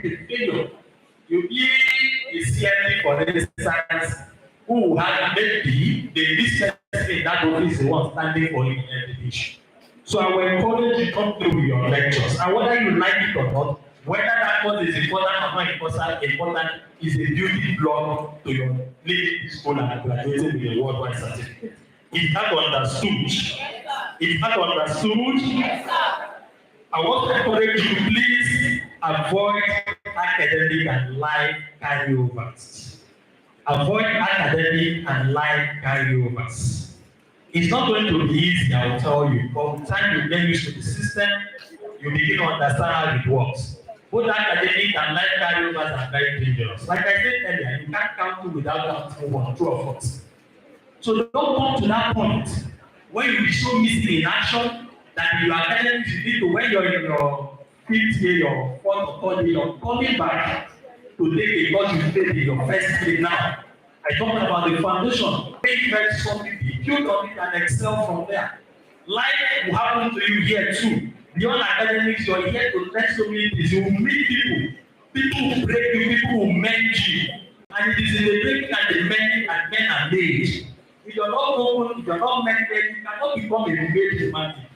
a failure. You be a CMD, for instance, who had maybe the least person in that office the one standing for him in every issue. So I will encourage you to come through with your lectures. And whether you like it or not, whether that course is important or not important is a building block to your leaving this school and graduating with a worldwide certificate. Is that understood? Is that understood? I want to encourage you, please avoid academic and life carryovers. Avoid academic and life carryovers. It's not going to be easy, I will tell you. But with time you get used to the system, you begin to understand how it works. Both academic and life carryovers are very dangerous. Like I said earlier, you can't count two without counting one, true or false. So don't come to that point when you be so missing in action that you are telling you need to, when you're in your fifth year, your fourth or third year, you're coming back to take a course you failed in your first year now. I talk about the foundation, make very something, build on it and excel from there. Life will happen to you here too. Beyond academics, you're here to learn so many things. You will meet people who break you, people who mend you. And it is in the breaking and the mending that men are made. If you're not open, if you're not mended, you cannot become a great human being.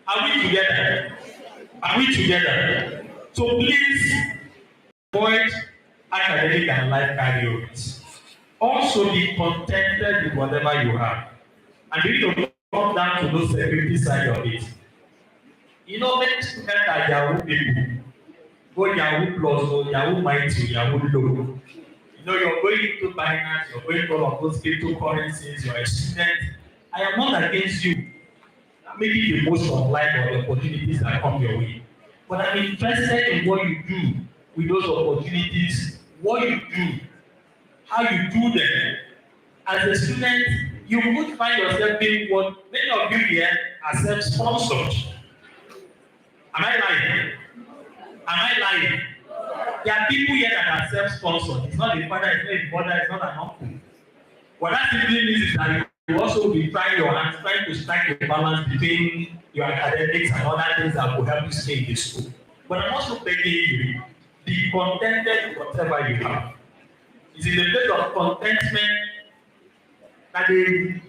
Are we together? Are we together? So please avoid academic and life carryovers. Also be contented with whatever you have. And you need to come down to those security side of it. You know, many students are Yahoo people. Go Yahoo plus or Yahoo mighty, Yahoo low. You know, you're going into finance, you're going to all of those cryptocurrencies, you're a student. I am not against you making the most of life or the opportunities that come your way. But I'm interested in what you do with those opportunities, what you do, how you do them. As a student, you would find yourself being what many of you here are self-sponsored. Am I lying? Am I lying? There are people here that are self-sponsored. It's not the father, it's not the brother, it's not an uncle. What that simply means is that you also be trying your hands, trying to strike a balance between your academics and other things that will help you stay in the school. But I'm also begging you, be contented with whatever you have. It's in the place of contentment that the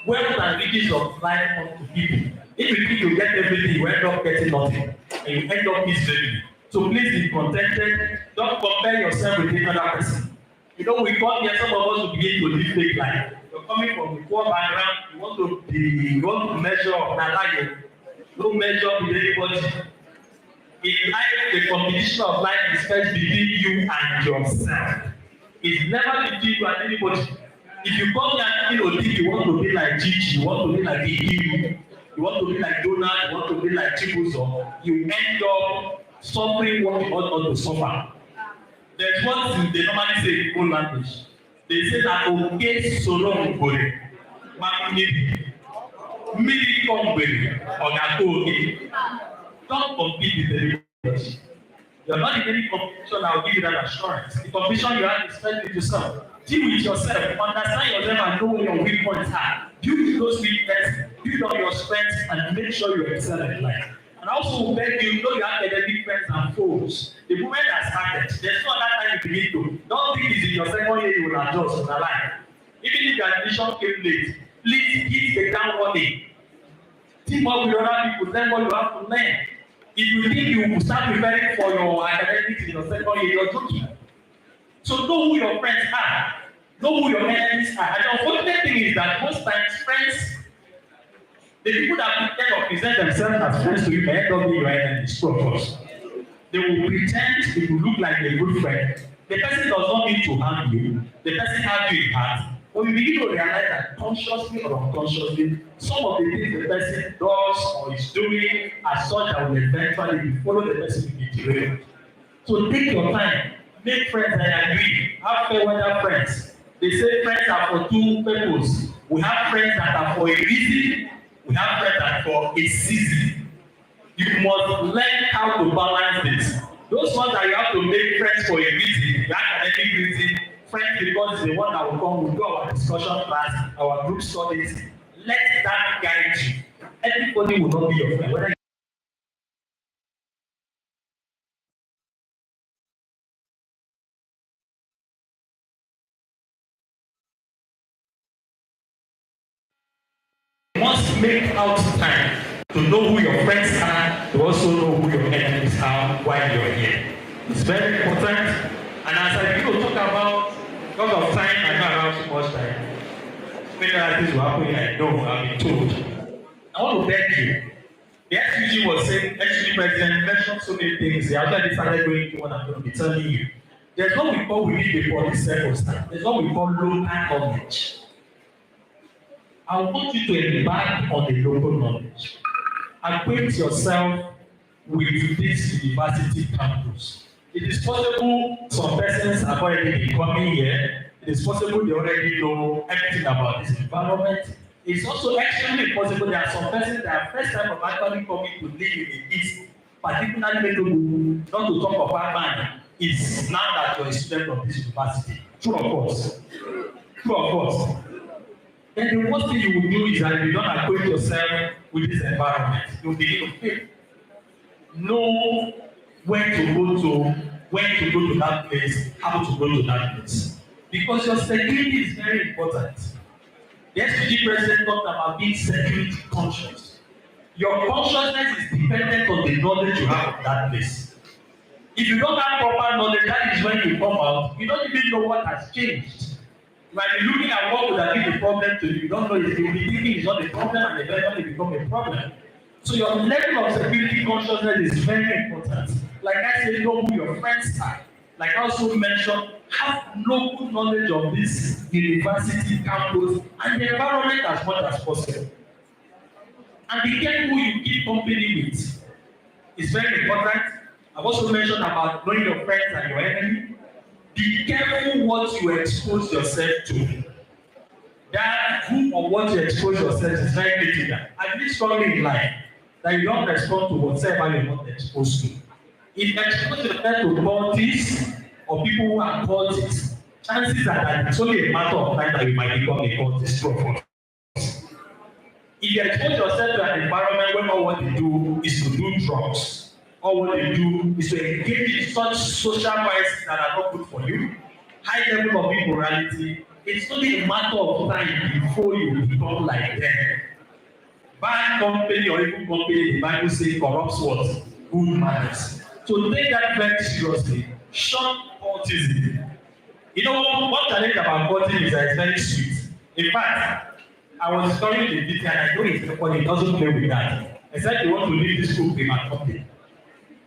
wealth and riches of life come to people. If you think you get everything, you end up getting nothing, and you end up miserable. So please be contented. Don't compare yourself with another person. You know, we come here, some of us will begin to live fake life. You're coming from a poor background, you want to measure up, you don't measure with anybody. In life, the competition of life is first between you and yourself. It's never between you and anybody. If you come here and think you want to be like Gigi, you want to be like Ibu, you want to be like Donald, you want to be like Chibuzo, you end up suffering what you ought not to suffer. There's one thing they normally say in old language. They say that okay solo ngore, mamuni, miri kongwe, ogakoge. Don't compete with anybody. You're not in any competition. I'll give you that assurance. The competition you have is first with yourself. Deal with yourself, understand yourself, and know where your weak points are. Build those weaknesses, build on your strengths, and make sure you excel in life. And also beg you, know your academic friends and foes. The moment has started, there's no other time you begin to. Don't think it's in your second year you will adjust in the life. Even if your admission came late, please hit the ground running. Team up with other people, learn what you have to learn. If you think you will start preparing for your academics in your second year, you're joking. So know who your friends are. Know who your enemies are. And the unfortunate thing is that most times friends, the people that pretend or present themselves as friends to you may end up being your enemies, of course. They will pretend to look like a good friend. The person does not mean to harm you. The person has you in heart. But you begin to realize that consciously or unconsciously, some of the things the person does or is doing are such that will eventually follow the person to be derailed. So take your time. Make friends and agree. Have fair weather friends. They say friends are for two purposes. We have friends that are for a reason. We have friends that are for a season. You must learn how to balance this. Those ones that you have to make friends for a reason, the academic reason, friends because the one that will come, we'll do our discussion class, our group studies. Let that guide you. Everybody will not be your friend. Whether must make out time to know who your friends are, to also know who your enemies are while you're here. It's very important. And as I begin to talk about, because of time, I don't have too much time. Many other things will happen, I know, I've been told. I want to beg you. The SPG was saying, SPG president mentioned so many things. He actually started going to what I'm going to be telling you. There's what we call within the police circumstance. There's what we call local knowledge. I want you to embark on the local knowledge. Acquaint yourself with this university campus. It is possible some persons have already been coming here. It is possible they already know everything about this environment. It's also extremely possible there are some persons that are first time of actually coming to live in the East, particularly Enugu, not to talk of Urban, is now that you're a student of this university. True of course. True of course. Then the worst thing you will do is that you don't acquaint yourself with this environment. You begin to fail. Know when to go to that place, how to go to that place. Because your security is very important. The SPG president talked about being security conscious. Your consciousness is dependent on the knowledge you have of that place. If you don't have proper knowledge, that is when you come out, you don't even know what has changed. You might be looking at what would have been the problem to you. You don't know if you'll be thinking it's not a problem and eventually become a problem. So your level of security consciousness is very important. Like I said, know who your friends are. Like I also mentioned, have local knowledge of this university campus and the environment as much as possible. And be careful who you keep company with. It's very important. I've also mentioned about knowing your friends and your enemy. Be careful what you expose yourself to. That who or what you expose yourself is very critical. I believe strongly in life that you don't respond to whatever you're not exposed to. If you expose yourself to cultists or people who are cultists, chances are that it's only a matter of time that you might become a cultist. True of course. If you expose yourself to an environment where all what they do is to do drugs, all what they do is to engage in such social vices that are not good for you, high level of immorality, it's only a matter of time before you become like them. Bad company or evil company, the Bible says, corrupts what? Good manners. So take that very seriously. Shun cultism. You know what challenge about cultism is that it's very sweet. In fact, I was studying the detail and I know it's funny, it doesn't play with that. Except you want to leave this school prematurely.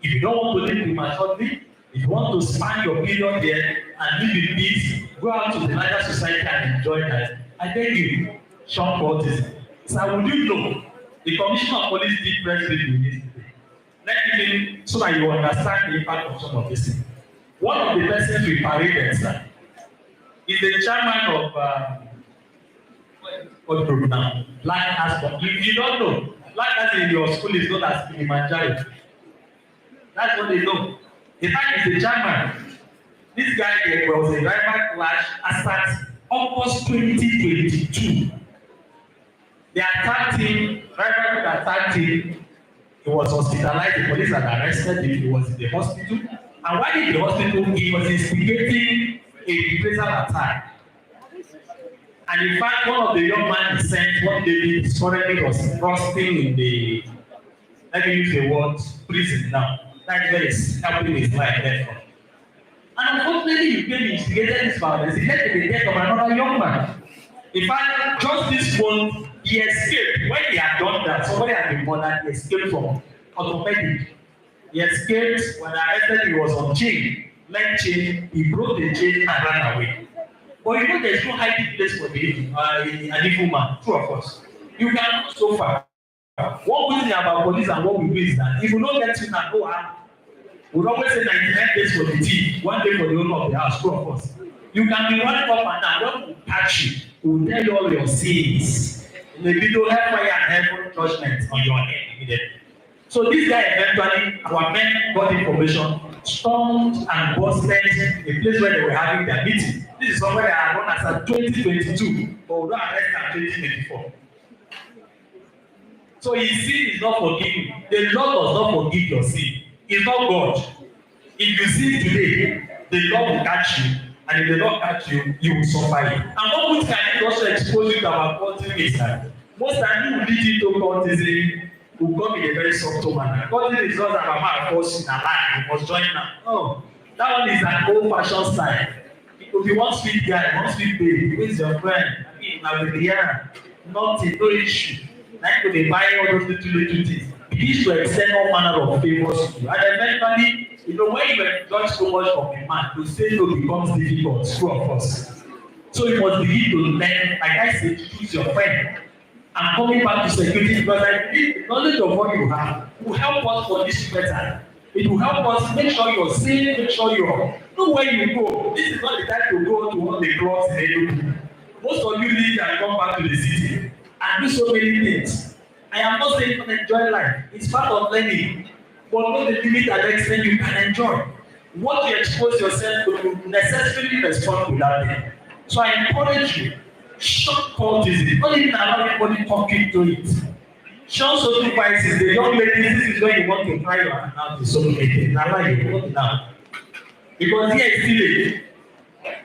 If you don't want to live prematurely, if you want to span your period there and live in peace, go out to the larger society and enjoy that. I beg you, shun cultism. So would you know, the Commissioner of Police did press review yesterday. Let me so that you understand the impact of some of this thing. One of the persons we paraded, sir, is the chairman of what group now? Black Aston. You don't know. Black Aston in your school is known as Kilimanjaro. That's what they know. The fact is the chairman. This guy there was a driver clash as August 2022. They attacked him, driver attacked him. He was hospitalized. The police had arrested him. He was in the hospital. And while in the hospital, he was instigating a reprisal attack. And in fact, one of the young men he sent one day is currently was rusting in the, let me use the word, prison now. That's where he's helping his life there. And unfortunately, he came instigated this violence. He led to the death of another young man. In fact, just this one, he escaped. When he had done that, somebody had been murdered, he escaped from orthopedic. He escaped. When arrested, he was on chain, leg chain. He broke the chain and ran away. But you know, there's no hiding place for an evil man. True of course. You can go so far. What we think about police and what we do is that if you don't get you now, go harm. We always say 99 days for the thief, 1 day for the owner of the house. True of course. You can be running up and down. When we catch you, we will tell you all your sins. In the video, hellfire and heaven judgment on your head immediately. So this guy eventually, our men got information, stormed and busted a place where they were having their meeting. This is somewhere they are known as 2022, but we don't arrest in 2024. So his sin is not forgiven. The Lord does not forgive your sin. It's not God. If you sin today, the Lord will catch you. And if the Lord catch you, you will suffer it. And what we can also expose you to our culture is that Most times you lead you to cultism will come in a very subtle manner. Cultism is not that mama force you na lie, you must join now. No, that one is an old fashioned style. If you want sweet guy, you want sweet babe, who is your friend? I mean, na with the yarn, nothing, no issue. Na you go dey buy all those little things. Begin to extend all manner of favours to you. And eventually, you know, when you enjoy so much from a man, to say no becomes difficult, true of us. So you must begin to learn, like I said, choose your friend. I'm coming back to security because I believe the knowledge of what you have will help us for this better. It will help us make sure you're safe, make sure you're know where you go. This is not the time to go to all the clubs in Enugu. Most of you leave and come back to the city and do so many things. I am not saying don't enjoy life. It's part of learning. But know the limit and extent you can enjoy. What you expose yourself to, you necessarily respond to that thing. So I encourage you, short cultism. Don't even allow anybody talking to it. Short social vices. The young ladies, this is when you want to try your hand out to social media. Now you want now. Because here is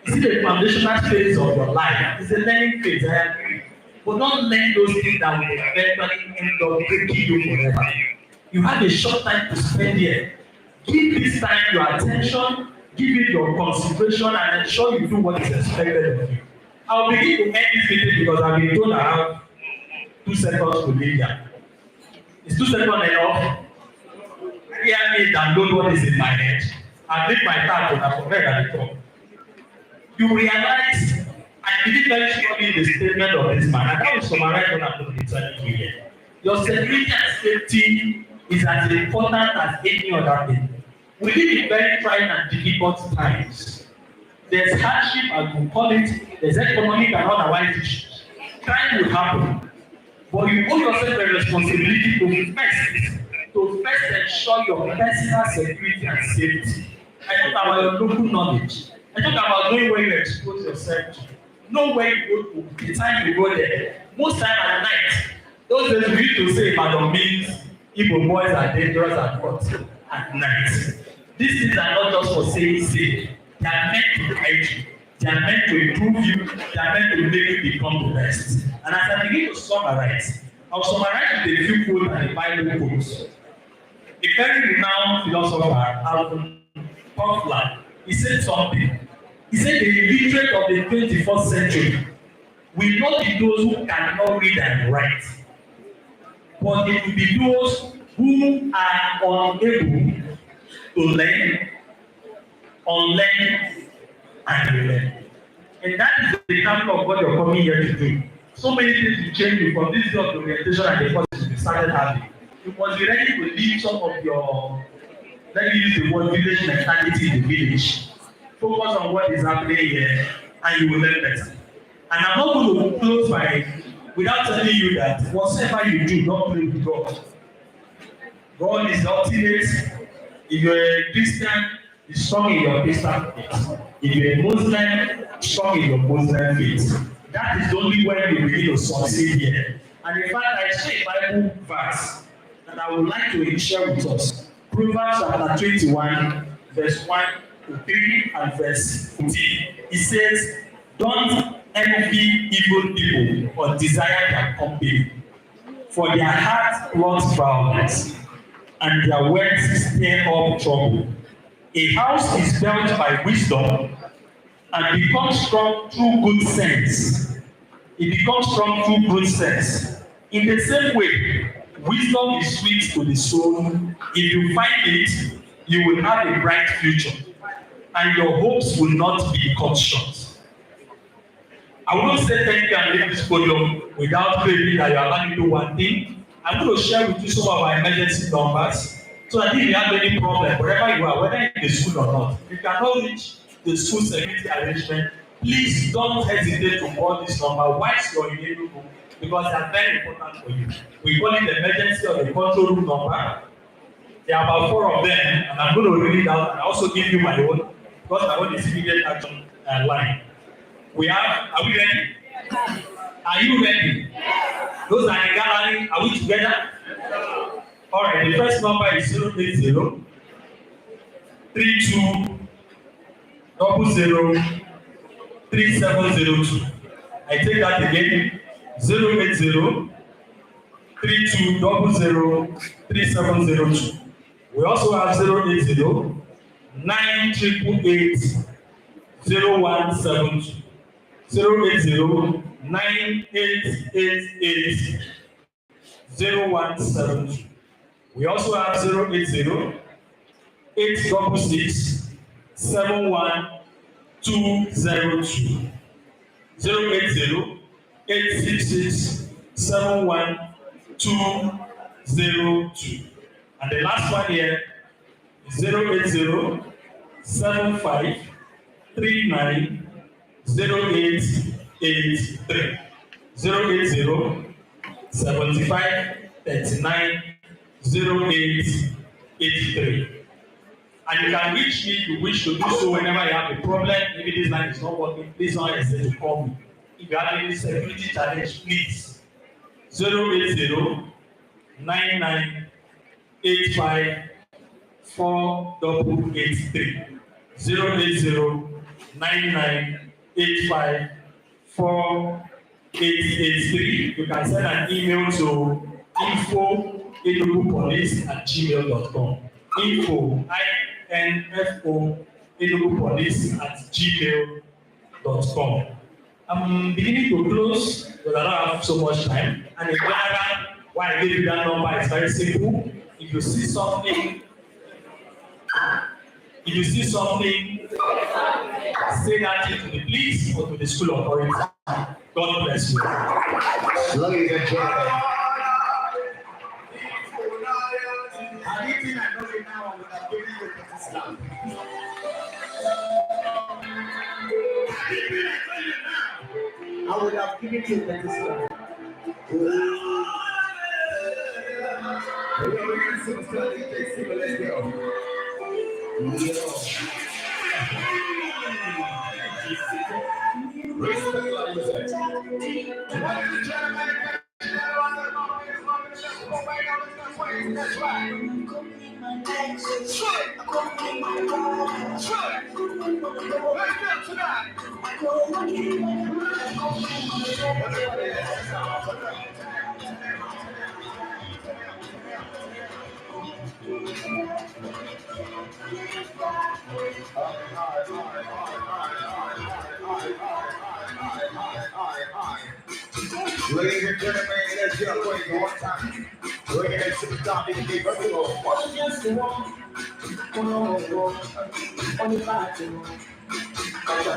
still a foundational phase of your life. It's a learning phase, I agree. But don't learn those things that will eventually end up breaking you forever. You have a short time to spend here. Give this time your attention, give it your consideration, and ensure you do what is expected of you. I'll begin to end this meeting because I've been told I have 2 seconds to leave here. Is 2 seconds enough? Hear me download what is in my head and make my tap and I forget at the top. You realize, I believe very strongly in the statement of this man, and that will summarize what I'm going to be telling you here. Your security and safety is as important as any other thing. We live in very trying and difficult times. There's hardship, as we call it, there's economic and otherwise issues. Crime will happen. But you owe yourself a responsibility to first ensure your personal security and safety. I talk about your local knowledge. I talk about knowing where you expose yourself to. Know where you go to, the time you go there. Most time at night, those days we used to say Ibadan means Igbo boys are dangerous at what? At night. These things are not just for saying sake. They are meant to guide you. They are meant to improve you. They are meant to make you become the best. And as I begin to summarize, I'll summarize with a few quotes and a Bible quotes. A very renowned philosopher, Alvin Toffler, he said something. He said the illiterate of the 21st century will not be those who cannot read and write, but it will be those who are unable to learn, unlearn, and relearn. And that is the example of what you're coming here to do. So many things will change you from this job to orientation and the courses you started having. You must be ready to leave some of your, let me use the word village mentality in the village. Focus on what is happening here and you will learn better. And I'm not going to close without telling you that whatever you do, don't play with God. God is the ultimate. If you're a Christian, be strong in your Christian faith. If you're a Muslim, strong in your Muslim faith. That is the only way you begin to succeed here. And in fact, I saw a Bible verse that I would like to share with us. Proverbs chapter 21, verse 1 to 3 and verse 14. It says, don't envy evil people or desire their company, for their heart plots violence, and their words stir up trouble. A house is built by wisdom and becomes strong through good sense. It becomes strong through good sense. In the same way, wisdom is sweet to the soul. If you find it, you will have a bright future, and your hopes will not be cut short. I won't say thank you and leave this podium without claiming that you are going to do one thing. I'm going to share with you some of our emergency numbers so that if you have any problem, wherever you are, whether in the school or not, if you cannot reach the school security arrangement, please don't hesitate to call this number once you're in Enugu because they are very important for you. We call it the emergency or the control room number. There are about 4 of them, and I'm going to read it out and also give you my own because my own is immediate action line. We have, are we ready? Are you ready? Those are in gallery, are we together? All right, the first number is 080 32 00 3702. I take that again, 080 32003702. We also have 080-988-0172. 080-9888-0172. We also have 080-866-71202. 080-866-71202. And the last one here is 080-7539-0883. 080-7539-0883. And you can reach me if you wish to do so whenever you have a problem. Maybe this line is not working, please don't hesitate to call me. If you have any security challenge, please. 080-9985-4883. 080-9985-4883. You can send an email to info@enugupolice@gmail.com. info@enugupolice@gmail.com. I'm beginning to close because I don't have so much time. And the driver, why I gave you that number is very simple. If you see something, say that thing to the police or to the school authority. God bless you. Ladies and gentlemen. I would have given you the slap. Let's go. That's right. Ladies and gentlemen, let's get away one time. We're going to stop this game. Let's go. What's just the one? On the back. Let's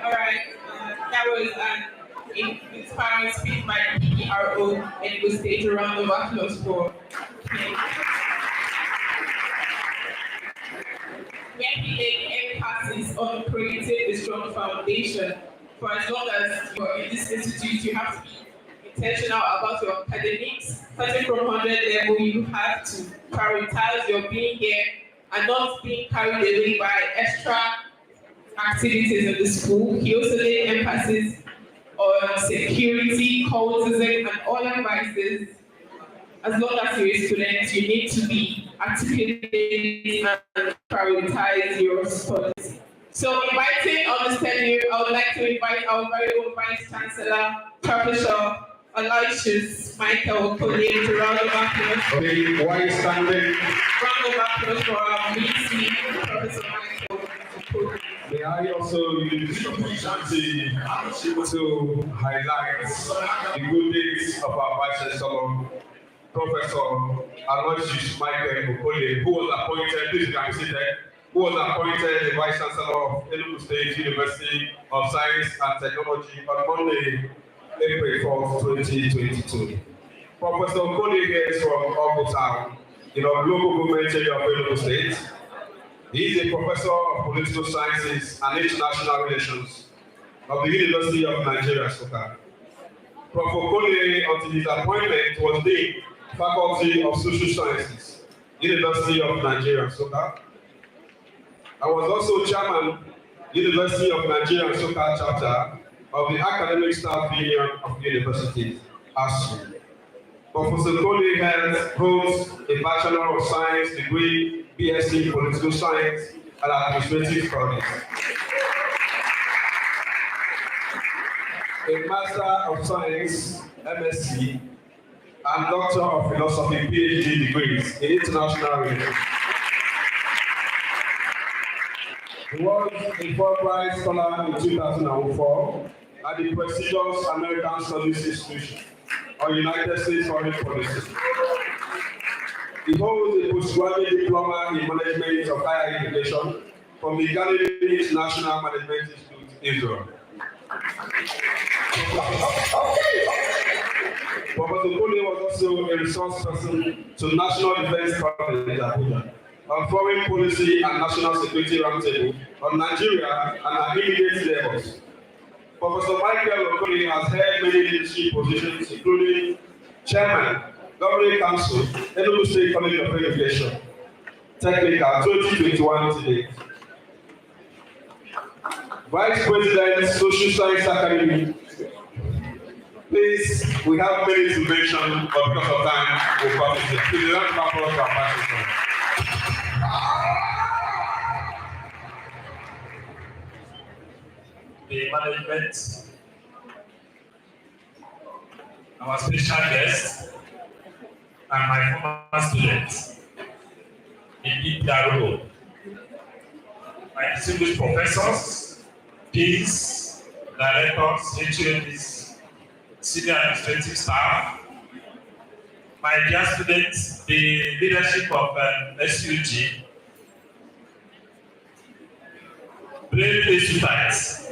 All right, that was an inspiring speech by the PPRO, and it was staged around the applause for where he laid emphasis on creating a strong foundation. For as long as you're in this institute, you have to be intentional about your academics. Starting from 100 level, you have to prioritize your being here and not being carried away by extra activities in the school. He also laid emphasis on security, cultism, and all vices. As long as you're a student, you need to be articulating and prioritize your studies. So inviting on the stand, I would like to invite our very own Vice Chancellor, Professor Aloysius Michael Collier, to round of applause. Okay, why are you standing? Round of applause for our VC, Professor Michael Collier. May I also use this opportunity to highlight the good deeds of our Vice Chancellor, Professor Aloysius Michael Okole, who was appointed, please can be seated, who was appointed the Vice Chancellor of Enugu State University of Science and Technology on Monday, April 4th, 2022. Professor Okole is from Ogo Town, in our local government area of Enugu State. He is a professor of political sciences and international relations of the University of Nigeria, Nsukka. Prof. Okole, until his appointment, was the Faculty of Social Sciences, University of Nigeria, Nsukka. I was also chairman, University of Nigeria Nsukka chapter of the Academic Staff Union of Universities, ASU. Professor Koli holds a Bachelor of Science degree, BSc Political Science and Administrative Studies, a Master of Science, MSc, and Doctor of Philosophy, PhD degrees in International Relations. He was a Fulbright Scholar in 2004 at the prestigious American Studies Institution on United States Foreign Policy. He holds a postgraduate diploma in management of higher education from the Galilee International Management Institute, Israel. Professor Kole was also a resource person to National Defense College Abuja on foreign policy and national security roundtable on Nigeria and her immediate neighbors. Professor Michael Okoli has held many leadership positions, including Chairman, Governing Council, Enugu State College of Education, Technical 2021 today. Vice President, Social Science Academy. Please, we have many to mention, but because of time, we'll stop it here. Please, round of applause for our participants. The management, our special guest, and my former students in their role. My distinguished professors, deans, directors, HODs, senior administrative staff, my dear students, the leadership of SUG, brave Esutites.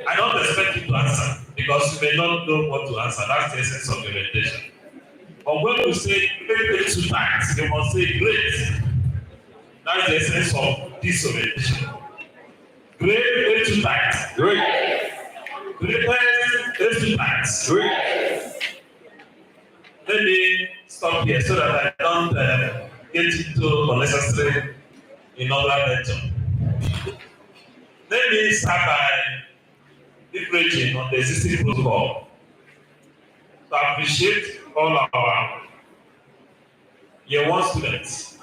I don't expect you to answer because you may not know what to answer. That's the essence of the orientation. But when you say brave Esutites, you must say great. That's the essence of this orientation. Great Esutites. Great. Greatest Esutites. Great. Let me stop here so that I don't get into unnecessary in other lecture. Let me start by leveraging on the existing protocol to appreciate all our year one students.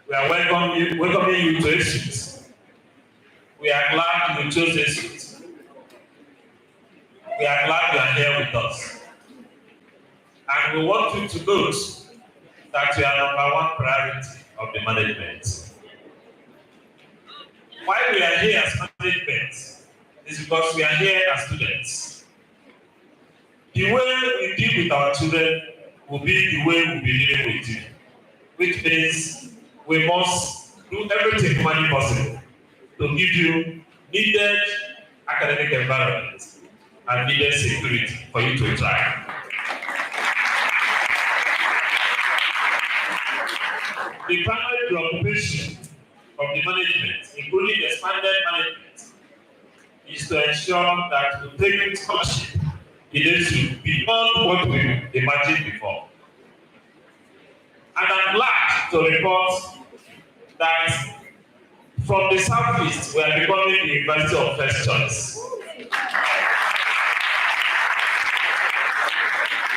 We are welcoming you to Esut. We are glad you chose Esut. We are glad you are here with us. And we want you to note that you are number one priority of the management. Why we are here as management is because we are here as students. The way we deal with our children will be the way we'll be dealing with you, which means we must do everything humanly possible to give you needed academic environment and needed security for you to thrive. The primary preoccupation of the management, including expanded management, is to ensure that we take scholarship in Esut beyond what we imagined before. And I'm glad to report that from the southeast, we are becoming the University of First Choice.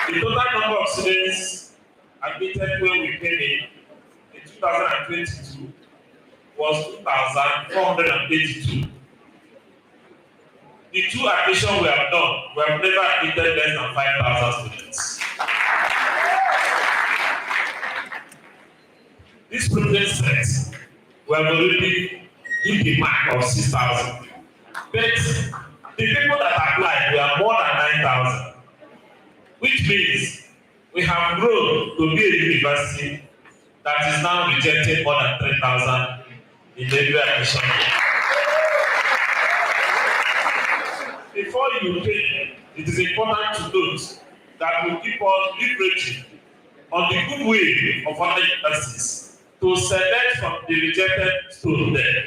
The total number of students admitted when we came in 2022 was 2,482. The two admissions we have done, we have never admitted less than 5,000 students. This project set, we have already hit the mark of 6,000. But the people that applied were more than 9,000, which means we have grown to be a university that is now rejecting more than 3,000 in every admission. Before you pay, it is important to note that we keep on leveraging on the goodwill of other universities to select from the rejected students there.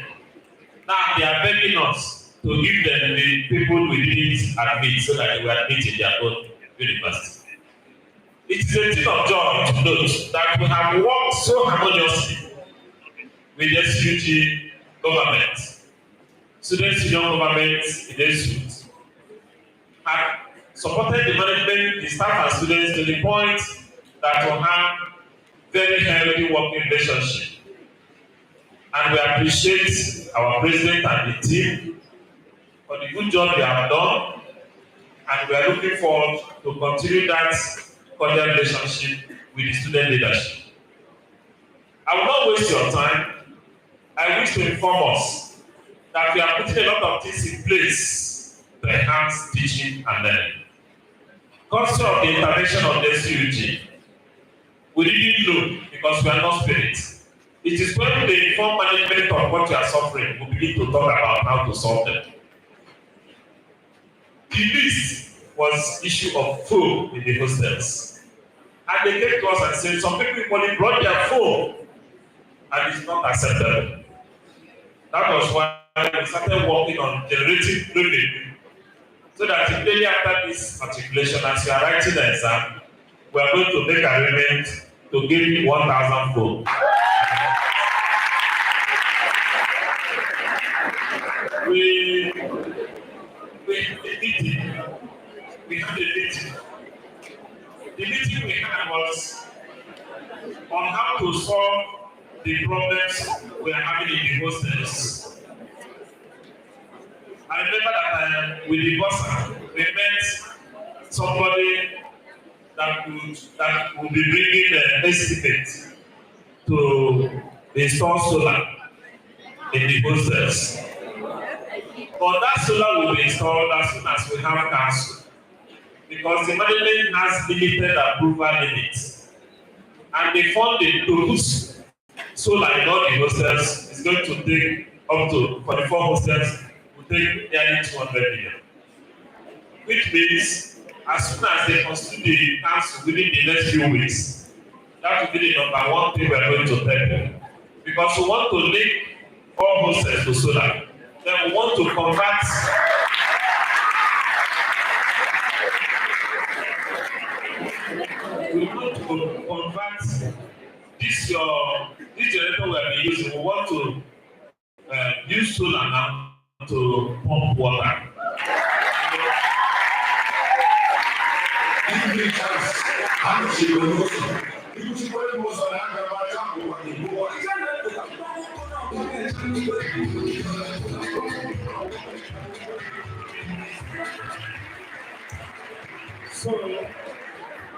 Now they are begging us to give them the people we didn't admit so that they will admit in their own university. It is a thing of joy to note that we have worked so harmoniously with the SUG government student union government in Esut had supported the management, the staff and students to the point that we have very healthy working relationship. And we appreciate our president and the team for the good job they have done. And we are looking forward to continue that cordial relationship with the student leadership. I will not waste your time. I wish to inform us that we are putting a lot of things in place to enhance teaching and learning. Consider of the intervention of the SUG. We didn't know because we are not spirits. It is when they inform management of what you are suffering, we begin to talk about how to solve them. The list was issue of food in the hostels. And they came to us and said, some people only brought their phone and it's not acceptable. That was why we started working on generating revenue so that immediately after this matriculation, as you are writing the exam, we are going to make arrangement to give you 1,000 phones. We had a meeting. The meeting we had was on how to solve the problems we are having in the hostels. I remember that with the boss, we met somebody that would be bringing the estimate to install solar in the hostels. But that solar will be installed as soon as we have council, because the management has limited approval limits, and the funding to put solar in all the hostels is going to take up to 44 hostels, will take nearly 200 million. Which means, as soon as they constitute the council within the next few weeks, that will be the number one thing we are going to tell them. Because we want to link all hostels to solar. Then we want to convert this generator we are using. We want to use solar now to pump water. So,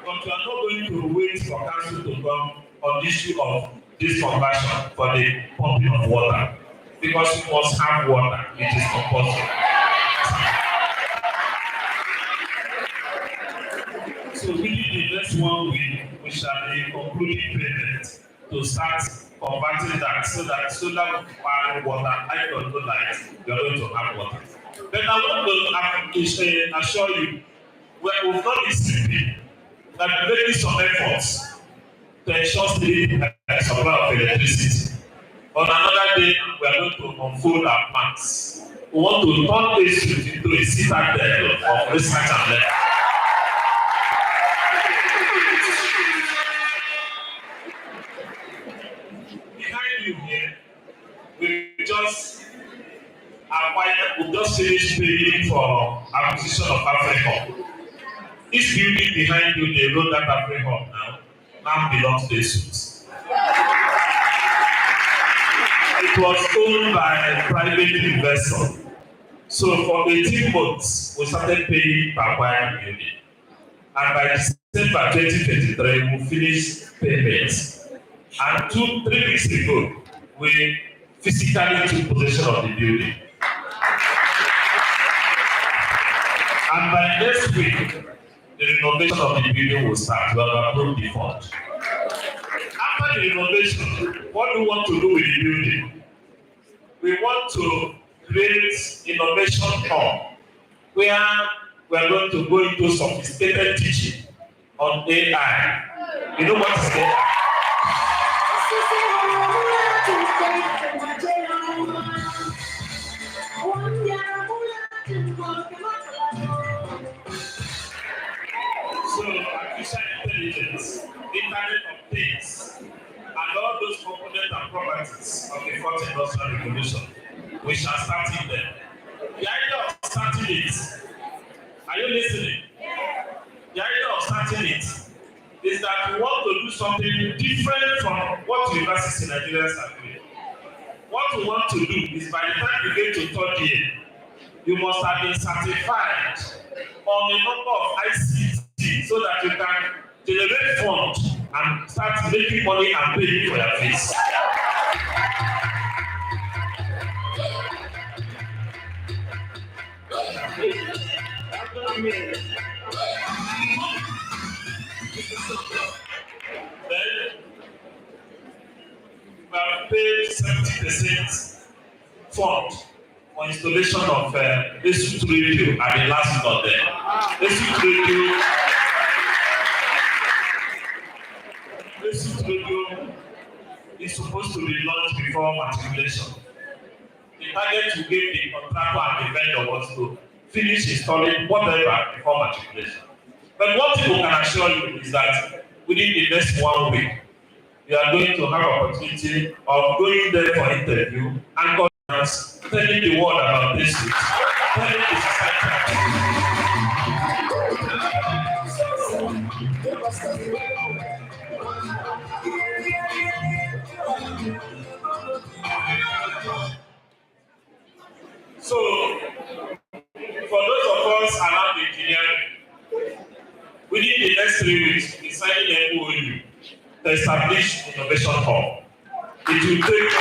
but we are not going to wait for council to come on the issue of this conversion for the pumping of water, because we must have water. It is compulsory. So within the next 1 week, we shall be concluding payment to start converting that so that solar power water, I don't know light, we are going to have water. Then I want to assure you, we've not been sleeping, that we're making some efforts to ensure steady supply of electricity. On another day, we are going to unfold our plans. We want to turn Esut into a citadel of research and learning. Behind you here, we just finished paying for acquisition of Africa. This building behind you, the road that Africa now belongs to Esut. It was owned by a private investor. So for 18 months, we started paying per acquired building. And by December 2023, we finished payments. And 2-3 weeks ago, we physically took possession of the building. And by next week, the renovation of the building will start. We have approved the fund. After the renovation, what do we want to do with the building? We want to create innovation hub where we are going to go into sophisticated teaching on AI. You know what is AI? So artificial intelligence, Internet of Things, and all those components and properties of the fourth industrial revolution. we shall start it there. The idea of starting it, are you listening? The idea of starting it is that we want to do something different from what universities in Nigeria are doing. What we want to do is by the time you get to third year, you must have been certified on a number of ICT so that you can generate funds and start making money and paying for your fees. Then we have paid 70% fund for installation of Esut radio at the last dot there. Esut radio is supposed to be launched before matriculation. The target to give the contractor and the vendor was to finish installing whatever before matriculation. But what people can assure you is that within the next 1 week, you are going to have opportunity of going there for interview and telling the world about this, telling the society. So, for those of us around engineering, within the next 3 weeks, we sign an MOU to establish innovation hub. It will take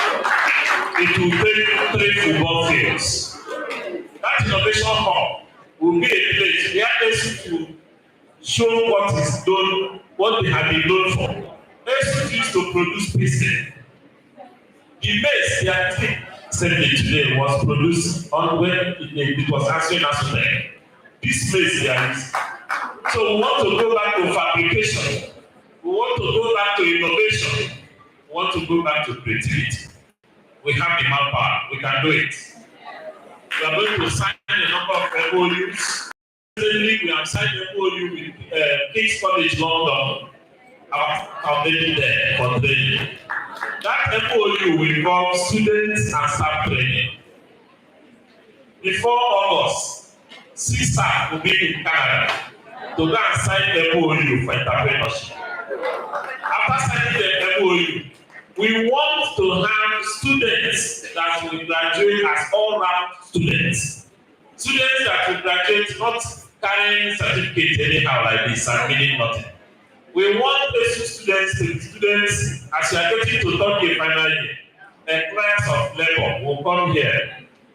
3 football fields. That innovation hub will be a place where Esut will show what is done, what they have been known for. Esut used to produce pieces. The maize they are taking today was produced on when it was answering Esut. This maize they are using. So we want to go back to fabrication. We want to go back to innovation. We want to go back to creativity. We have the manpower. We can do it. We are going to sign a number of MOUs. Recently, we have signed an MOU with King's College London. Our already there for training. That MOU will involve students and staff training. Before August, 6 staff will be in Canada to go and sign the MOU for entrepreneurship. After signing the MOU, we want to have students that will graduate as all-round students. Students that will graduate not carrying certificates anyhow like this and meaning nothing. We want these students to be students as you are getting to third year final year. Employers of labor will come here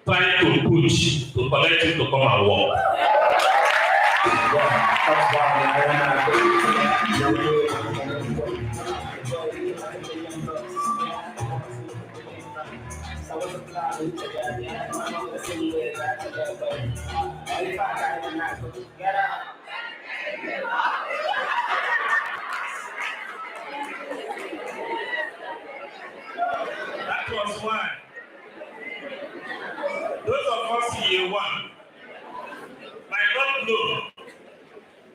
trying to push to collect you to come and work. That was why those of us in year 1 might not know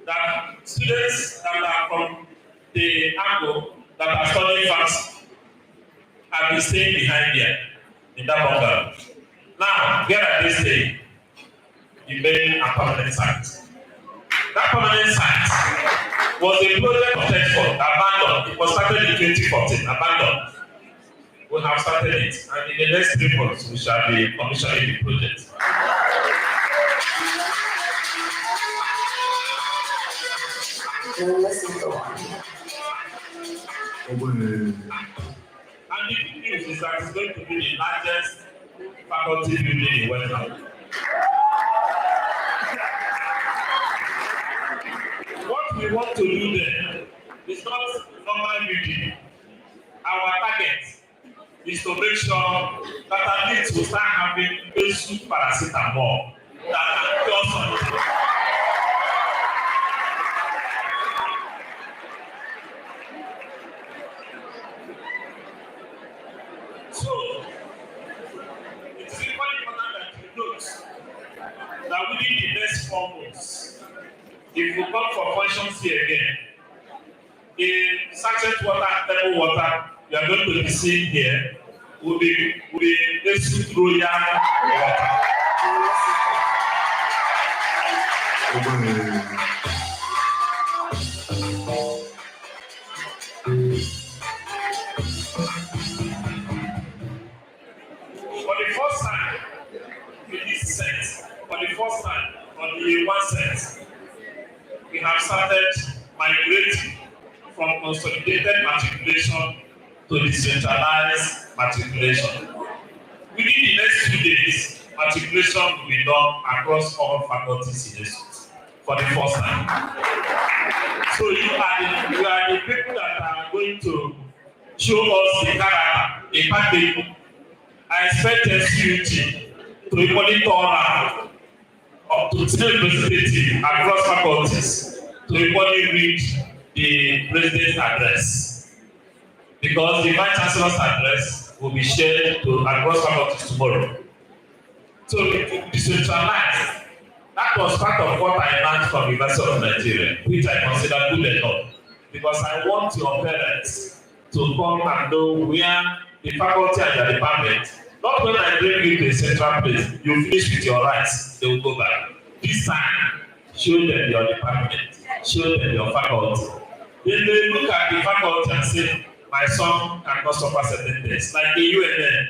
that students that are from the angle that are studying fast have been staying behind here in that bungalow. Now, where are they staying? The main and permanent site. That permanent site was a project of Texford, abandoned. It was started in 2014, abandoned. We have started it, and in the next 3 months, we shall be commissioning the project. And the good news is that it's going to be the largest faculty building in West Africa. What we want to do there is not normal building. Our target is to make sure that at least we start having Esut paracetamol that can cure something. So, it's equally important that you note that within the next 4 months, if we come for functions here again, the sachet water and table water you are going to be seeing here will be Esut Royal Water. For the first time in this set, for the first time on the one set, we have started migrating from consolidated matriculation to decentralized matriculation. Within the next 2 days, matriculation will be done across all faculties in Esut for the first time. So you are the people that are going to show us the character, the package. I expect SUT to equally turn around up to 10 representatives across faculties to equally read the president's address. Because the vice chancellor's address will be shared to across faculties tomorrow. So decentralized. That was part of what I learned from the University of Nigeria, which I consider good enough. Because I want your parents to come and know where the faculty and your department, not when I bring you to a central place, you finish with your rights, they will go back. This time, show them your department, show them your faculty. Then they look at the faculty and say, my son cannot suffer certain things. Like the UNN.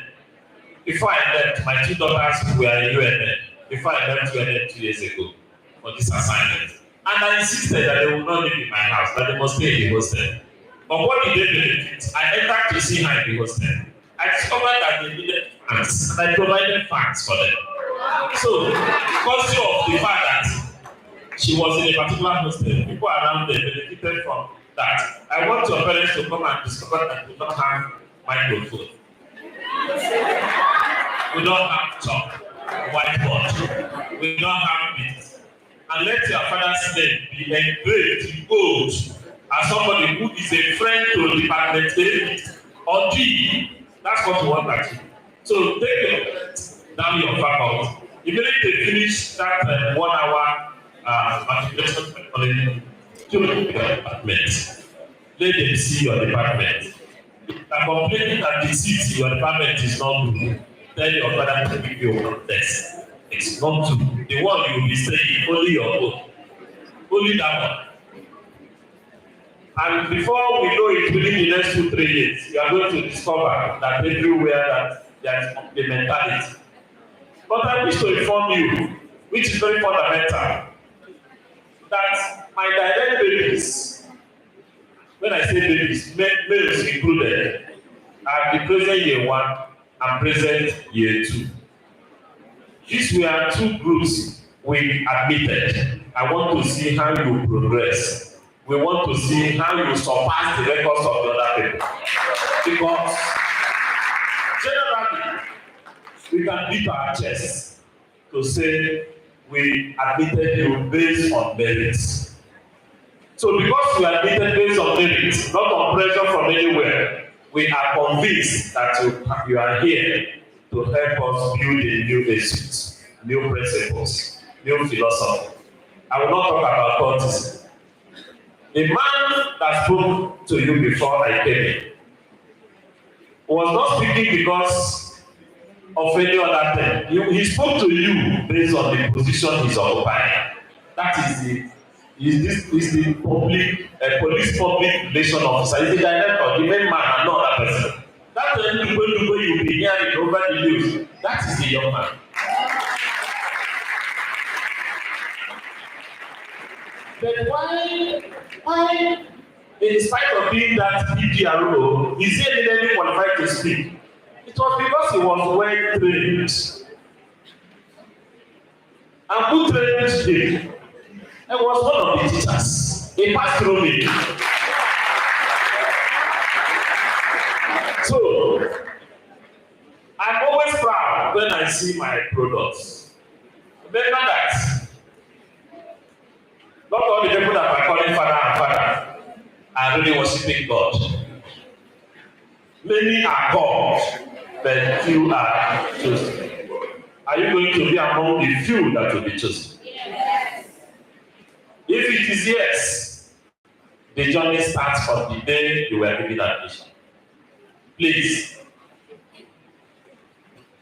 Before I left, my 2 daughters were in UNN. Before I left UNN 2 years ago for this assignment. And I insisted that they would not live in my house, that they must stay in the hostel. But what did they benefit? I entered to see her in the hostel. I discovered that they needed fans, and I provided fans for them. So, because of the fact that she was in a particular hostel, people around them benefited from that. I want your parents to come and discover that we don't have microphone. We don't have chalk, whiteboard. We don't have it. And let your father's name be engraved in gold as somebody who is a friend to the department A or D. That's what we want actually. So take down your faculty. Immediately they finish that 1 hour matriculation on the department. Let them see your department. I'm complaining that the seat in your department is not good. Tell your father to give you a contest. It's not true. The one you will be saying, only your own. Only that one. And before we know it, within the next 2-3 years, you are going to discover that everywhere that there is the mentality. But I wish to inform you, which is very fundamental, that my direct babies, when I say babies, males included, are the present year 1 and present year 2. These were 2 groups we admitted. I want to see how you progress. We want to see how you surpass the records of the other people. Because generally, we can beat our chest to say we admitted you based on merits. So because we admitted based on merits, not on pressure from anywhere, we are convinced that you are here to help us build a new Esut, new principles, new philosophy. I will not talk about cultism. The man that spoke to you before I came in was not speaking because of any other thing. He spoke to you based on the position he's occupying. That is the public police public relation officer. He's the director, the main man, and not that person. That when you be hearing over the news, that is the young man. Then why, in spite of being that PGRO, is he eminently qualified to speak? It was because he was well trained. And who trained him? It was one of the teachers. He passed through me. So, I'm always proud when I see my products. Remember that. Not all the people that are calling Father and Father are really worshiping God. Many are called, but few are chosen. Are you going to be among the few that will be chosen? Yes. If it is yes, the journey starts from the day you were given admission. Please,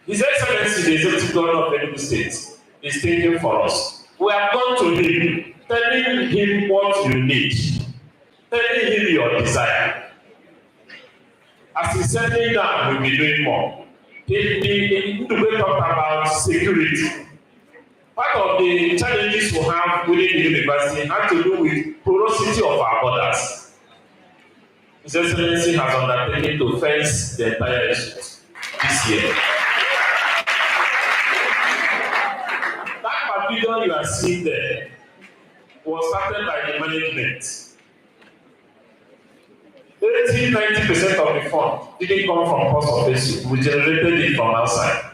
His Excellency, the Executive Governor of Enugu State, is thinking for us. We have gone to him, telling him what you need, telling him your desire. As he's settling down, we'll be doing more. We talked about security. Part of the challenges we have within the university have to do with porosity of our borders. His Excellency has undertaken to fence the entire Esut this year. That pavilion you are seeing there was started by the management. 80-90% of the fund didn't come from cost of Esut. We generated it from outside.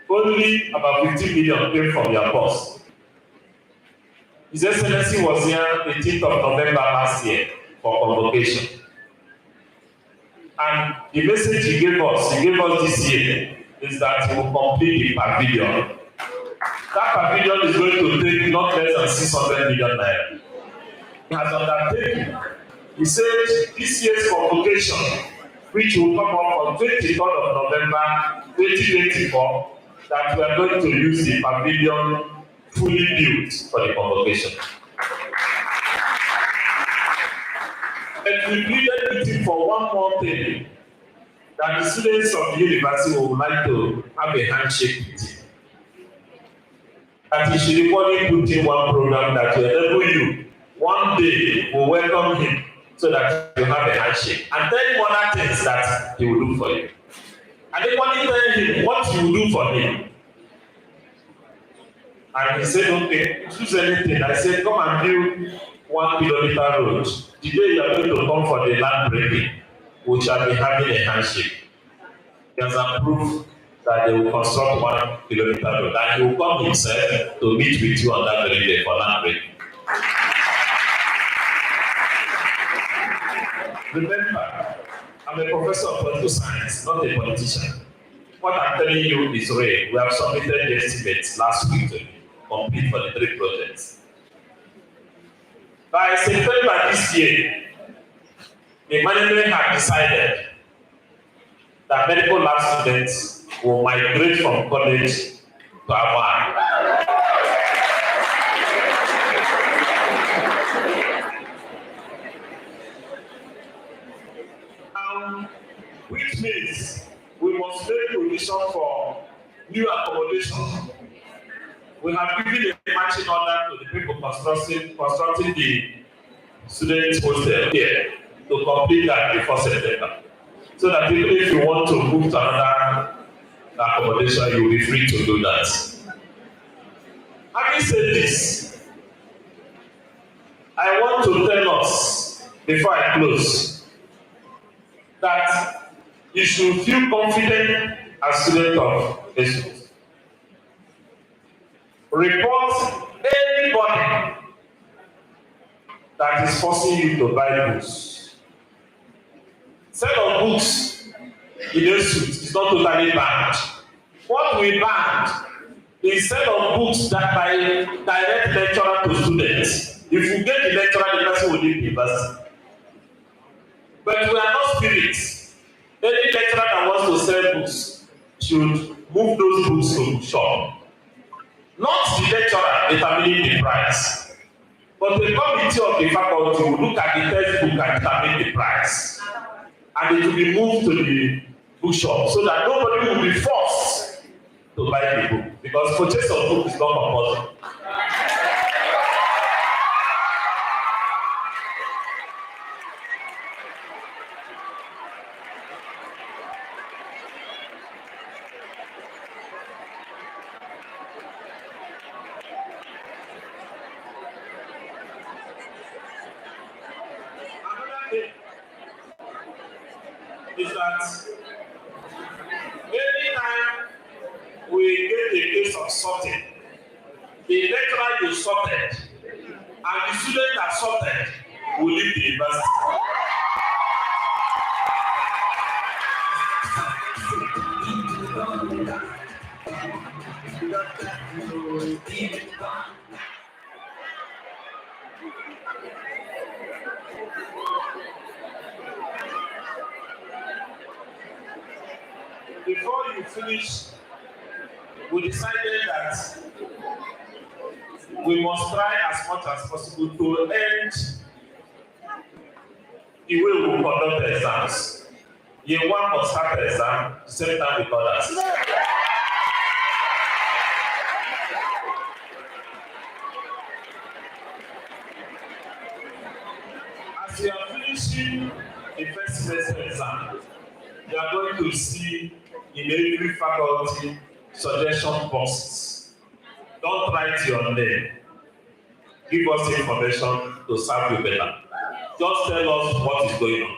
Only about 15 million came from their boss. His Excellency was here 18th of November last year for convocation. And the message he gave us this year is that he will complete the pavilion. That pavilion is going to take not less than 600 million naira. He has undertaken. He said this year's convocation, which will come up on 23rd of November 2024, that we are going to use the pavilion fully built for the convocation. And we pleaded with him for one more thing, that the students of the university would like to have a handshake with him. That he should equally put in one program that will enable you one day will welcome him so that you have a handshake and tell him other things that he will do for you. And equally tell him what you will do for him. And he said, okay, choose anything. I said, come and build 1 kilometer road. The day you are going to come for the land breaking, we shall be having a handshake. He has approved that they will construct 1 kilometer road. And he will come himself to meet with you on that very day for land breaking. Remember, I'm a professor of political science, not a politician. What I'm telling you is real. We have submitted the estimates last week to complete for the 3 projects. By September this year, the management had decided that medical lab students will migrate from college to Abuja. Which means we must make provision for new accommodation. We have given a matching order to the people constructing the student hostel here to complete that before September. So that even if you want to move to another accommodation, you will be free to do that. Having said this, I want to tell us, before I close, that you should feel confident as student of Esut. Report anybody that is forcing you to buy books. Sale of books in Esut is not totally banned. What we banned is sale of books that by direct lecturer to students. If you get the lecturer, the person will leave the university. But we are not spirits. Any lecturer that wants to sell books should move those books to shop. Not the lecturer determining the price, but the committee of the faculty will look at the textbook and determine the price. And it will be moved to the bookshop so that nobody will be forced to buy the book, because purchase of book is not compulsory. Is that anytime we get a case of sorting, the lecturer is sorted and the student are sorted will leave the university. The before you finish, we decided that we must try as much as possible to end the way we conduct the exams. Year one must start the exam the same time with others. As you are finishing the first semester exam, you are going to see in every faculty suggestion boxes. Don't write your name. Give us information to serve you better. Just tell us what is going on.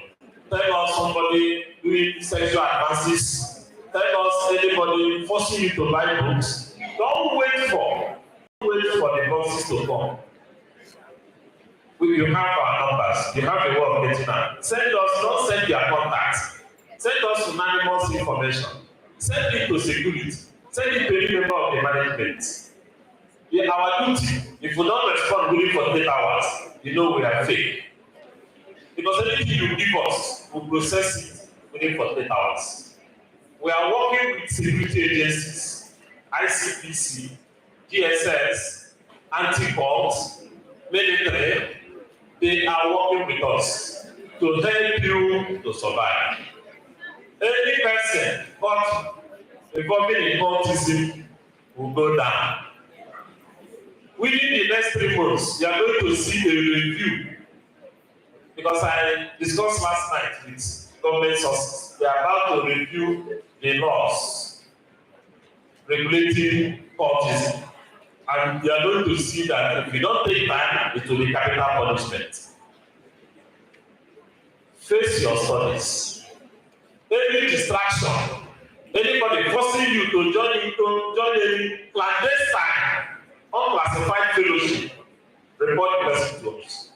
Tell us somebody doing sexual advances. Tell us anybody forcing you to buy books. Don't wait for the boxes to come. You have our numbers. You have a way of getting out. Send us, don't send your contacts. Send us anonymous information. Send it to security. Send it to any member of the management. Yeah, our duty, if we don't respond within 48 hours, you know we are fake. Because anything you give us, we'll process it within 48 hours. We are working with security agencies, ICPC, DSS, anti-cops, military. They are working with us to help you to survive. Any person caught involving in cultism will go down. Within the next 3 months, you are going to see a review. Because I discussed last night with government sources, they are about to review the laws regulating cultism. And you are going to see that if you don't take time, it will be capital punishment. Face your studies. Any distraction, anybody forcing you to join a clandestine, unclassified fellowship, report the person to us.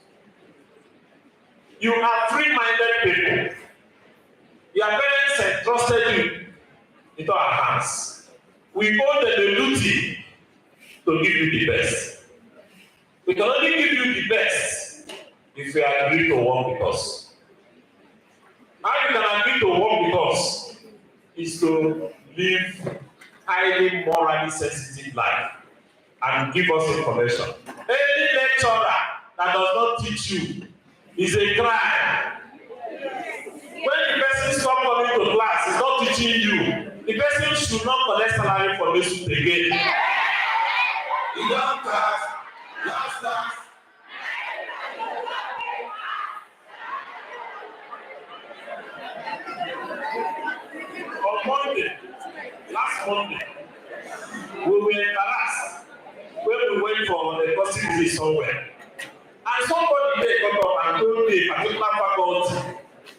You are free-minded people. Your parents entrusted you into our hands. We owe them the duty to give you the best. We can only give you the best if you agree to work with us. How you can agree to work with us is to live highly morally sensitive life and give us information. Any lecturer that does not teach you is a crime. When the person stop coming to class, he's not teaching you. The person should not collect salary for Esut again. On Monday, last Monday, we were embarrassed when we went for a gossip visit somewhere. And somebody there got up and told me a particular faculty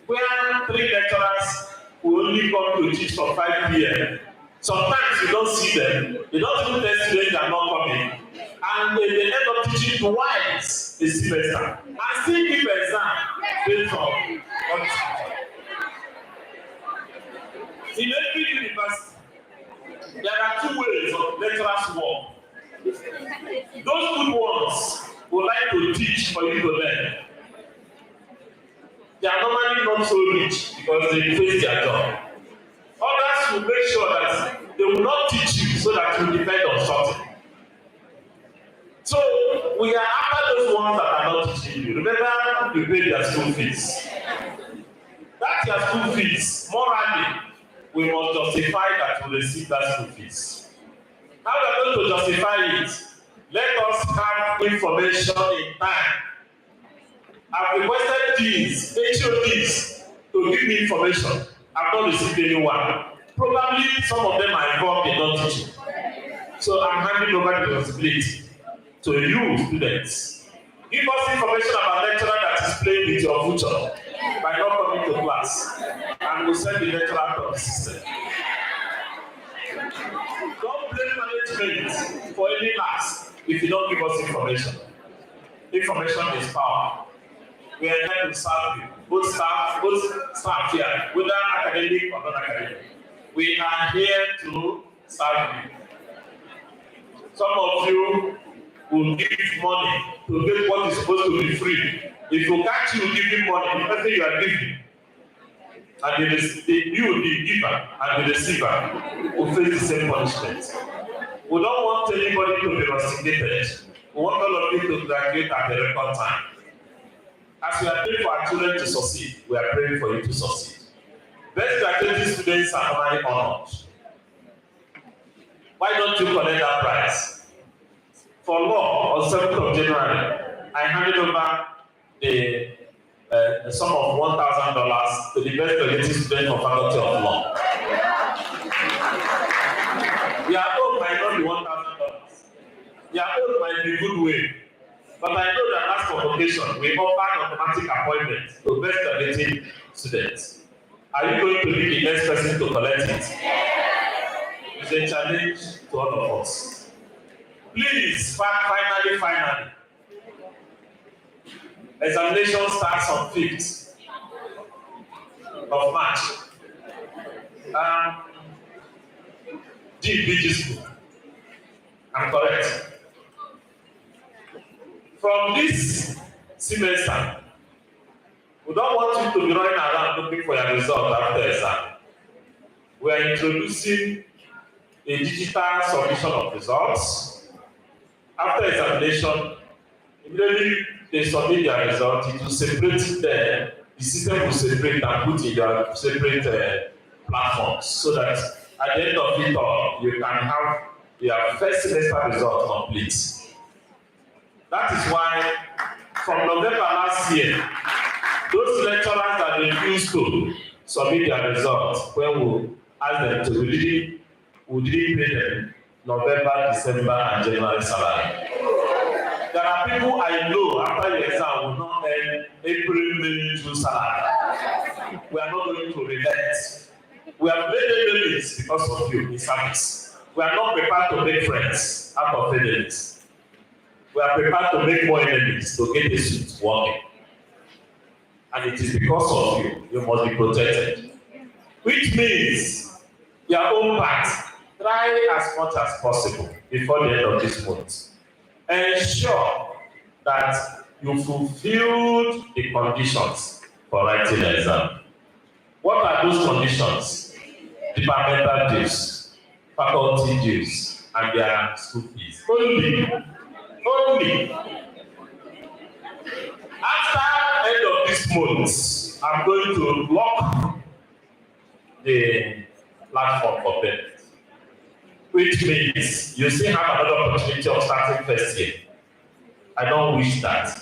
where 3 lecturers will only come to teach for 5 p.m. Sometimes you don't see them, they don't even tell students they are not coming, and they end up teaching twice a semester and still give exam based on what is happening. In every university, there are 2 ways of lecturers' work. Those good ones would like to teach for you to learn. They are normally not so rich because they face their job. Others will make sure that they will not teach you so that you depend on something. So we are after those ones that are not teaching you. Remember, you pay their school fees. That's your school fees. Morally, we must justify that we receive that school fees. How we are going to justify it? Let us have information in time. I've requested these HODs to give me information. I've not received anyone. Probably some of them are involved in not teaching. So I'm handing over the responsibility to you, students. Give us information about lecturer that is playing with your future by not coming to class, and we'll send the lecturer out of the system. Don't blame management for any class if you don't give us information. Information is power. We are here to serve you, both staff here, whether academic or non-academic. We are here to serve you. Some of you will give money to get what is supposed to be free. If you catch you giving money, the person you are giving and the giver and the receiver will face the same punishment. We don't want anybody to be rusticated. We want all of you to graduate at the record time. As we are praying for our children to succeed, we are praying for you to succeed. Best graduating students are normally honored. Why don't you collect that prize? For law, on 7th of January, I handed over the sum of $1,000 to the best graduating student for Faculty of Law. Your own might not be $1,000. Your own might be good way. But I know that last convocation, we offer an automatic appointment to best graduating students. Are you going to be the next person to collect it? It's a challenge to all of us. Please, finally, examination starts on 5th of March. GBG school. I'm correct. From this semester, we don't want you to be running around looking for your result after exam. We are introducing a digital submission of results. After examination, immediately they submit their result, it will separate the system will separate and put in their separate platforms so that at the end of it all, you can have your first semester result complete. That is why from November last year, those lecturers that refused to submit their results, when we ask them to we didn't pay them November, December, and January salary. There are people I know after the exam will not earn April, May, June salary. We are not going to relent. We have made enemies because of you in service. We are not prepared to make friends out of enemies. We are prepared to make more enemies to get Esut working. And it is because of you, you must be protected. Which means your own part, try as much as possible before the end of this month. Ensure that you fulfilled the conditions for writing the exam. What are those conditions? Departmental dues, faculty dues, and their school fees. Only. After end of this month, I'm going to lock the platform for payment. Which means you still have another opportunity of starting first year. I don't wish that.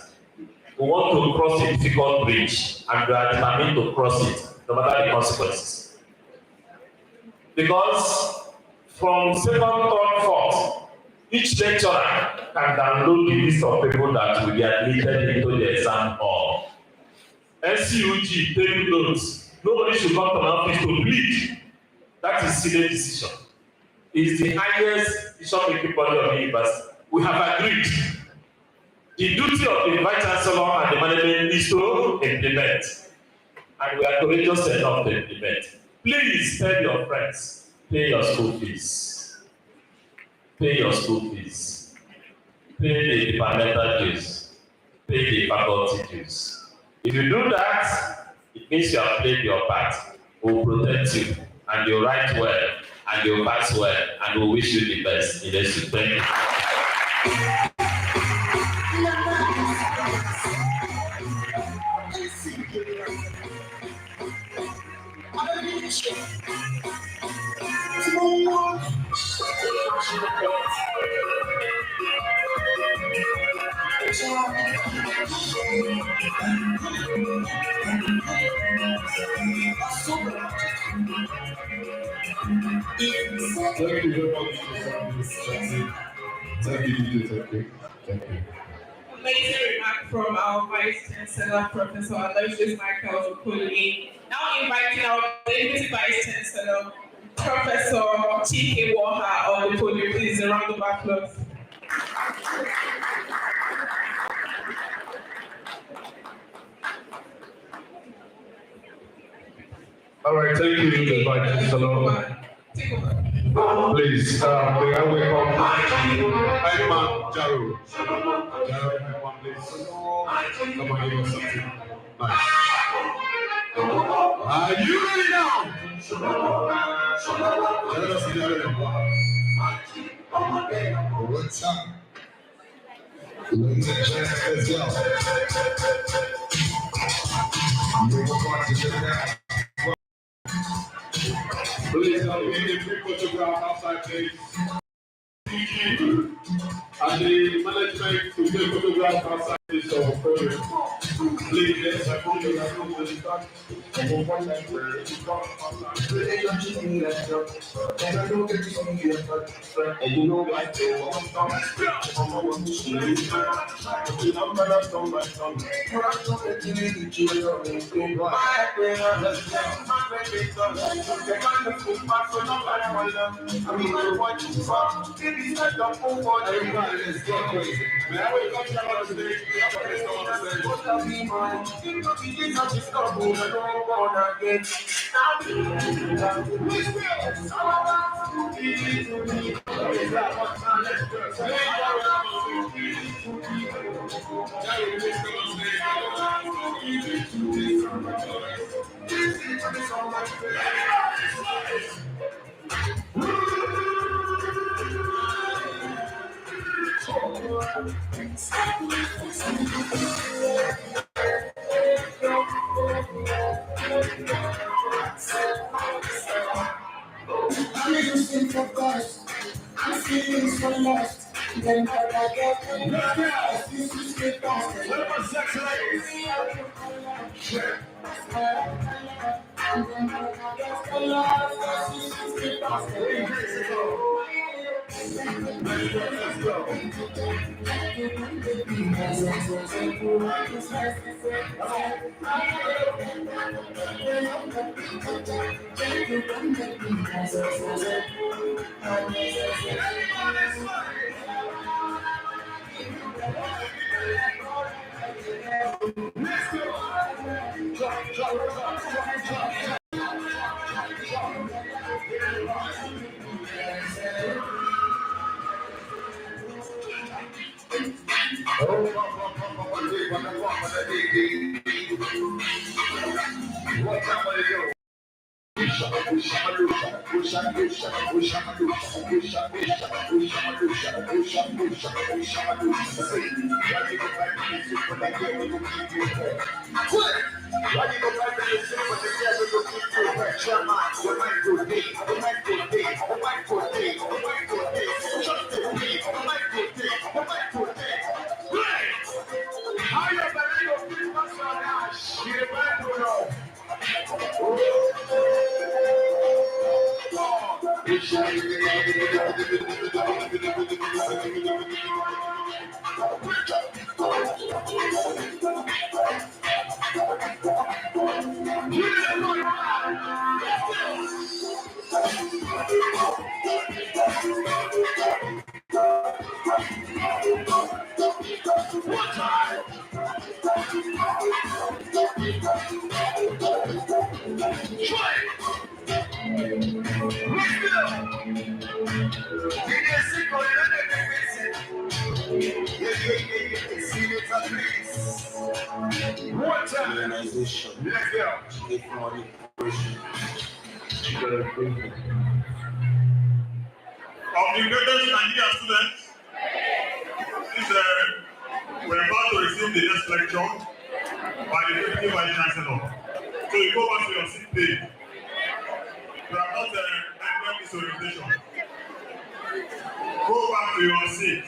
We want to cross a difficult bridge and we are determined to cross it, no matter the consequences. Because from 2nd, 3rd, 4th, each lecturer can download the list of people that will be admitted into the exam hall. NCUG, take notes. Nobody should come to my office to plead. That is silly decision. It's the highest decision-making body of the university. We have agreed. The duty of the Vice Chancellor and the management is to implement. And we are courageous enough to implement. Please tell your friends, pay your school fees. Pay your school fees. Pay the departmental dues. Pay the faculty dues. If you do that, it means you have played your part. We will protect you and you write well and you pass well and we wish you the best in Esut. Thank you. Thank you very much for this. Thank you. Amazing remark from our Vice Chancellor, Professor Aloysius Michael Okoli. Now inviting our Deputy Vice Chancellor, Professor Chike Waha on the podium. Please, a round of applause. All right, thank you, the Vice Chancellor. Please, may I welcome Aiman Jaro. Jaro, Aiman, please. Come on, give us something. Nice. Are you ready now? Let us get ready. What's up? Ladies and gentlemen, let's go. You're about to check it out. Please help me get a quick photograph outside, please. And the management to take photographs outside this podium. Please, let's have photographs on the start. And you know my everybody is going crazy. Man, I wake up today. I'm losing focus. I'm feeling so lost. Then I get this is the best. What about sex ladies? Let's go. What time are they doing? Organization. Let's go. Of the greatest Nigerian students, we're about to receive the next lecture by the Deputy Vice Chancellor. So you go back to your seat, please. We are not ending this orientation. Go back to your seat.